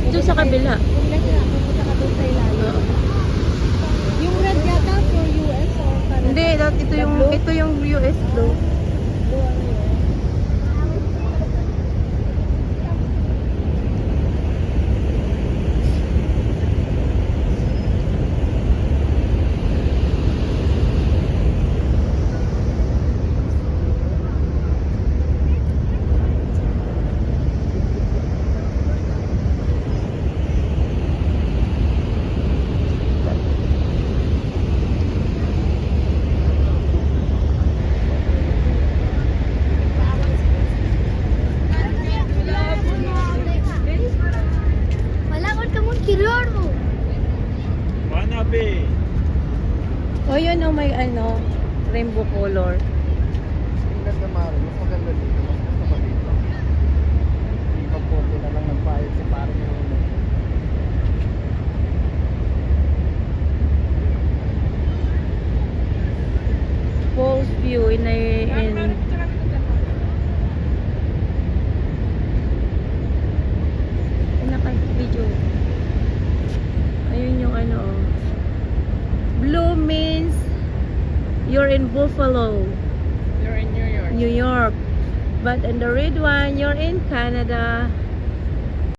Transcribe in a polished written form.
Doon sa kabila. Pupunta ka doon sa ilalim. Oo. Yung red yata for US or Canada? Hindi, ito yung US blue. Blue ang US. Malakot ka mo, kilor mo. Manabe. Oh, yun oh, may rainbow color. Ang ganda maro. Mas maganda dito. Mas gusto ko dito. Pagputi na lang ng pahit si parang yung Falls view in naka-video. Ayun yung blue means you're in Buffalo, You're in New York. New York. But in the red one, you're in Canada.